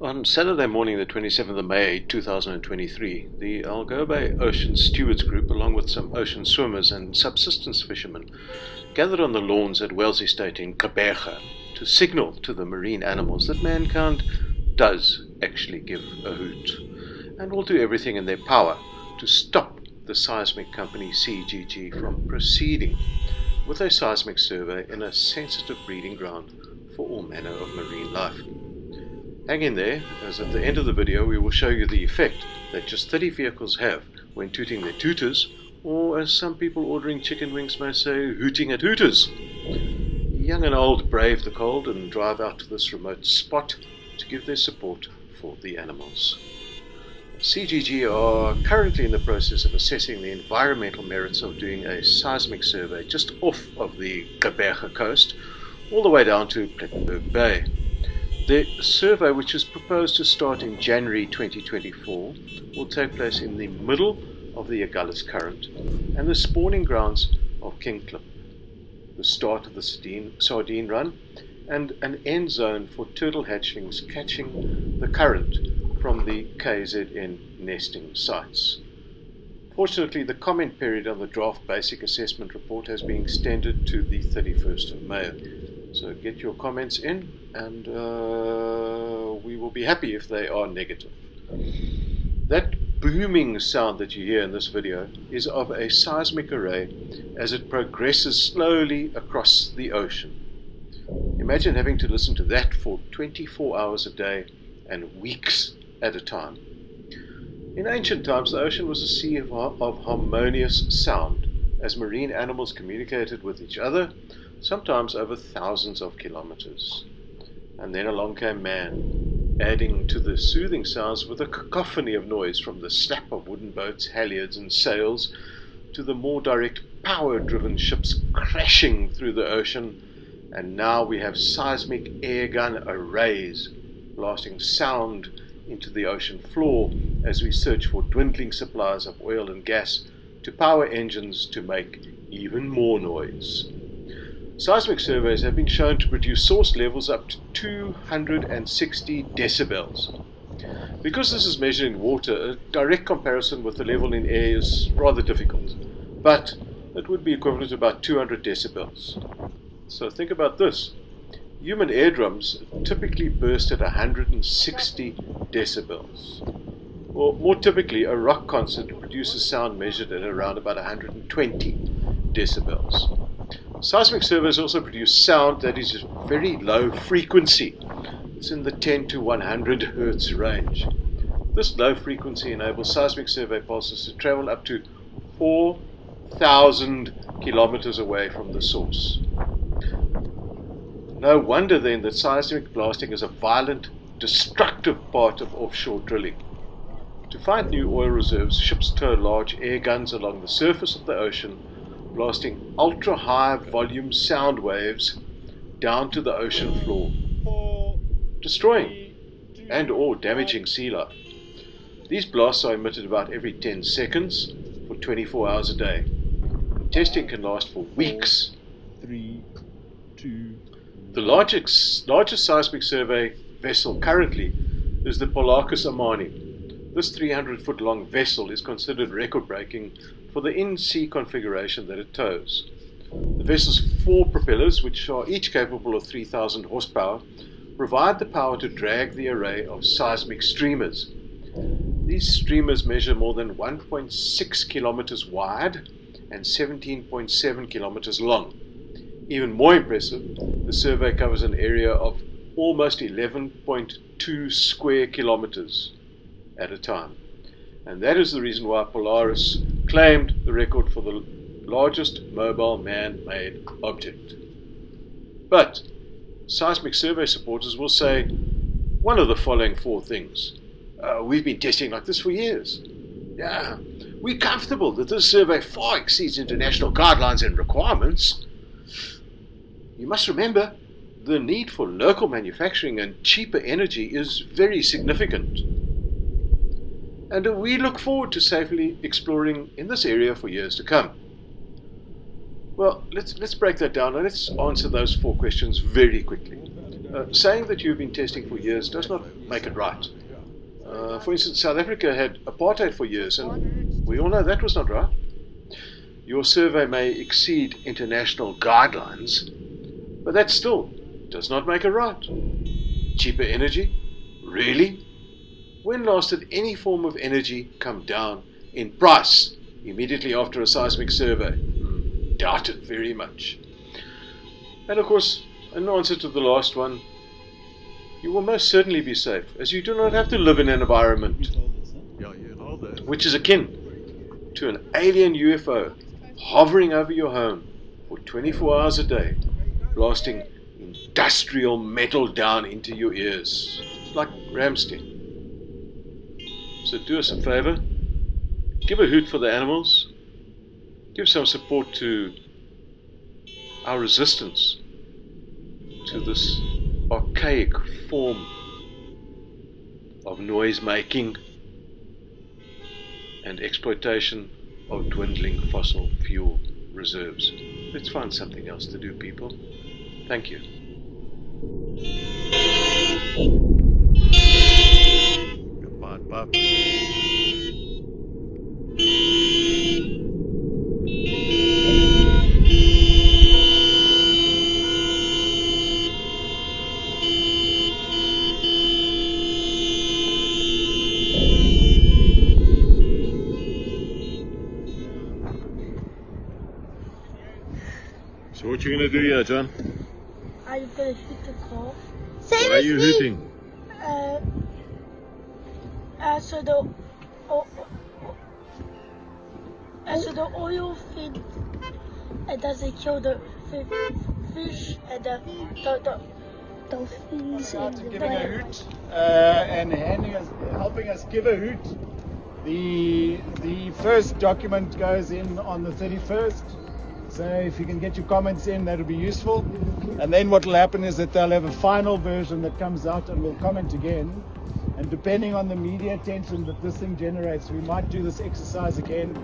On Saturday morning, the 27th of May 2023, the Algoa Ocean Stewards group, along with some ocean swimmers and subsistence fishermen, gathered on the lawns at Wales Estate in Gqeberha to signal to the marine animals that mankind does actually give a hoot, and will do everything in their power to stop the seismic company CGG from proceeding with a seismic survey in a sensitive breeding ground for all manner of marine life. Hang in there, as at the end of the video we will show you the effect that just 30 vehicles have when tooting their tooters, or as some people ordering chicken wings may say, hooting at Hooters. Young and old brave the cold and drive out to this remote spot to give their support for the animals. CGG are currently in the process of assessing the environmental merits of doing a seismic survey just off of the Gqeberha coast, all the way down to Plettenberg Bay. The survey, which is proposed to start in January 2024, will take place in the middle of the Agulhas Current and the spawning grounds of King Clip, the start of the sardine run, and an end zone for turtle hatchlings catching the current from the KZN nesting sites. Fortunately, the comment period on the draft basic assessment report has been extended to the 31st of May. So get your comments in, and we will be happy if they are negative. That booming sound that you hear in this video is of a seismic array as it progresses slowly across the ocean. Imagine having to listen to that for 24 hours a day and weeks at a time. In ancient times, the ocean was a sea of harmonious sound as marine animals communicated with each other, sometimes over thousands of kilometers. And then along came man, adding to the soothing sounds with a cacophony of noise, from the slap of wooden boats, halyards and sails, to the more direct power-driven ships crashing through the ocean. And now we have seismic air gun arrays blasting sound into the ocean floor as we search for dwindling supplies of oil and gas to power engines to make even more noise. Seismic surveys have been shown to produce source levels up to 260 decibels. Because this is measured in water, a direct comparison with the level in air is rather difficult, but it would be equivalent to about 200 decibels. So think about this. Human eardrums typically burst at 160 decibels. Or more typically, a rock concert produces sound measured at around about 120 decibels. Seismic surveys also produce sound that is very low frequency. It's in the 10 to 100 hertz range. This low frequency enables seismic survey pulses to travel up to 4,000 kilometers away from the source. No wonder then that seismic blasting is a violent, destructive part of offshore drilling. To find new oil reserves, ships tow large air guns along the surface of the ocean, blasting ultra-high volume sound waves down to the ocean floor, destroying and or damaging sea life. These blasts are emitted about every 10 seconds for 24 hours a day. Testing can last for weeks. 3, 2. The largest seismic survey vessel currently is the Polarcus Amani. This 300-foot long vessel is considered record-breaking for the in-sea configuration that it tows. The vessel's 4 propellers, which are each capable of 3,000 horsepower, provide the power to drag the array of seismic streamers. These streamers measure more than 1.6 kilometers wide and 17.7 kilometers long. Even more impressive, the survey covers an area of almost 11.2 square kilometers at a time. And that is the reason why Polaris claimed the record for the largest mobile man-made object. But seismic survey supporters will say one of the following 4 things. We've been testing like this for years. Yeah, we're comfortable that this survey far exceeds international guidelines and requirements. You must remember, the need for local manufacturing and cheaper energy is very significant. And we look forward to safely exploring in this area for years to come. Well, let's break that down and let's answer those 4 questions very quickly. Saying that you've been testing for years does not make it right. For instance, South Africa had apartheid for years, and we all know that was not right. Your survey may exceed international guidelines, but that still does not make it right. Cheaper energy? Really? When last did any form of energy come down in price immediately after a seismic survey? Doubt it very much. And of course, in answer to the last one, you will most certainly be safe, as you do not have to live in an environment which is akin to an alien UFO hovering over your home for 24 hours a day, blasting industrial metal down into your ears, like Ramstein. So do us a favor, give a hoot for the animals, give some support to our resistance to this archaic form of noise making and exploitation of dwindling fossil fuel reserves. Let's find something else to do, people. Thank you. So what you gonna do here, John? I'm gonna shoot the call. Why are you hooting? So the oil feed it doesn't kill the fish and the dolphins and the Giving a hoot and helping us give a hoot. The first document goes in on the 31st. So if you can get your comments in, that'll be useful. And then what will happen is that they'll have a final version that comes out and we'll comment again. And depending on the media attention that this thing generates, we might do this exercise again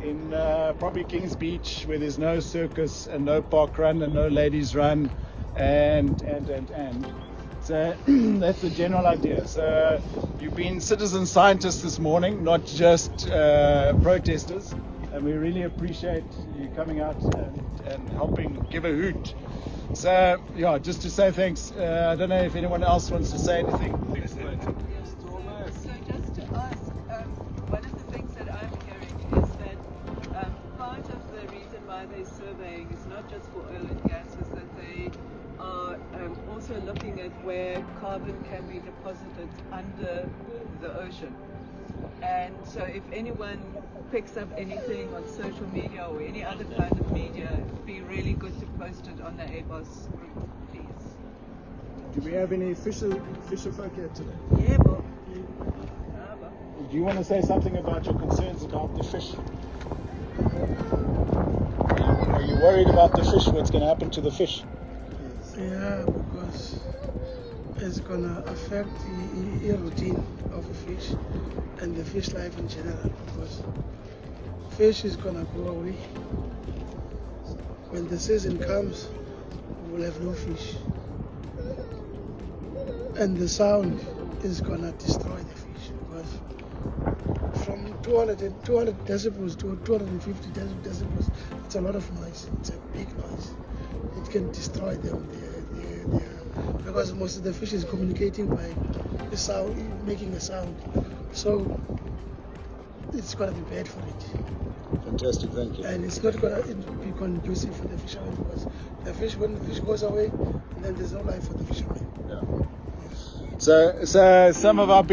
in probably Kings Beach, where there's no circus and no park run and no ladies run and. So that's the general idea. So you've been citizen scientists this morning, not just protesters. And we really appreciate you coming out and helping give a hoot. So, yeah, just to say thanks. I don't know if anyone else wants to say anything. So just to ask, one of the things that I'm hearing is that part of the reason why they're surveying is not just for oil and gas, is that they are also looking at where carbon can be deposited under the ocean. And so if anyone picks up anything on social media or any other kind of media, it'd be really good to post it on the ABOS group, please. Do we have any fisher folk here today? Yeah, but Do you want to say something about your concerns about the fish? Are you worried about the fish? What's going to happen to the fish? Yeah, because it's going to affect the routine of the fish and the fish life in general, because fish is going to go away. When the season comes, we'll have no fish. And the sound is going to destroy the fish, because from 200 decibels to 250 decibels, it's a lot of noise. It's a big noise. It can destroy them. Because most of the fish is communicating by the sound, making a sound. So it's going to be bad for it. Fantastic, thank you. And it's not going to be conducive for the fishermen, because the fish, when the fish goes away, then there's no life for the fishermen. Yeah. So some of our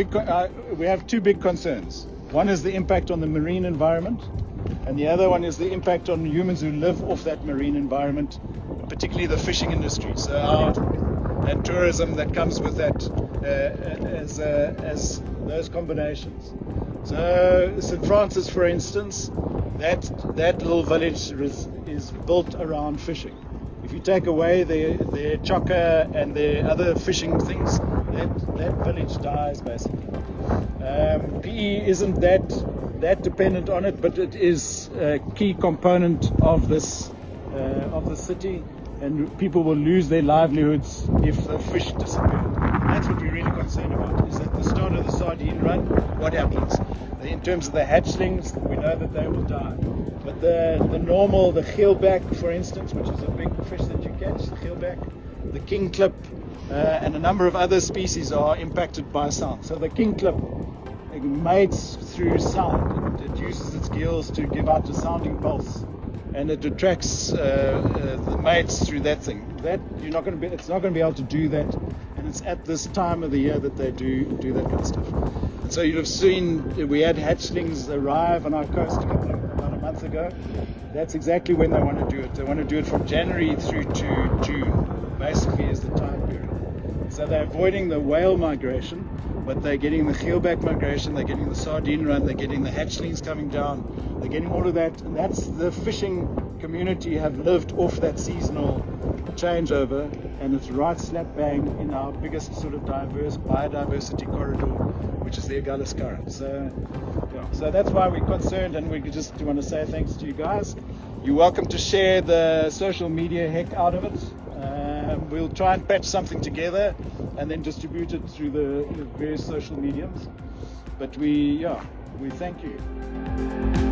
we have two big concerns. One is the impact on the marine environment, and the other one is the impact on humans who live off that marine environment, particularly the fishing industry. And tourism that comes with that as those combinations. So St. Francis, for instance, that little village is built around fishing. If you take away their chokka and their other fishing things, that village dies basically. PE isn't that dependent on it, but it is a key component of this of the city. and people will lose their livelihoods if the fish disappear. That's what we're really concerned about, is at the start of the sardine run, what happens? In terms of the hatchlings, we know that they will die. But the normal, the geelback, for instance, which is a big fish that you catch, the geelback, the kingklip, and a number of other species are impacted by sound. So the kingklip mates through sound. It uses its gills to give out a sounding pulse, and it attracts the mates through that thing. That it's not going to be able to do that, and it's at this time of the year that they do that kind of stuff. And so you'll have seen we had hatchlings arrive on our coast about a month ago. That's exactly when they want to do it. They want to do it from January through to June, basically, is the time period. So they're avoiding the whale migration, but they're getting the geelback migration, they're getting the sardine run, they're getting the hatchlings coming down, they're getting all of that, and that's the fishing community have lived off that seasonal changeover, and it's right slap bang in our biggest sort of diverse biodiversity corridor, which is the Agulhas Current. So that's why we're concerned, and we just want to say thanks to you guys. You're welcome to share the social media heck out of it. We'll try and patch something together and then distribute it through the various social mediums. But we thank you.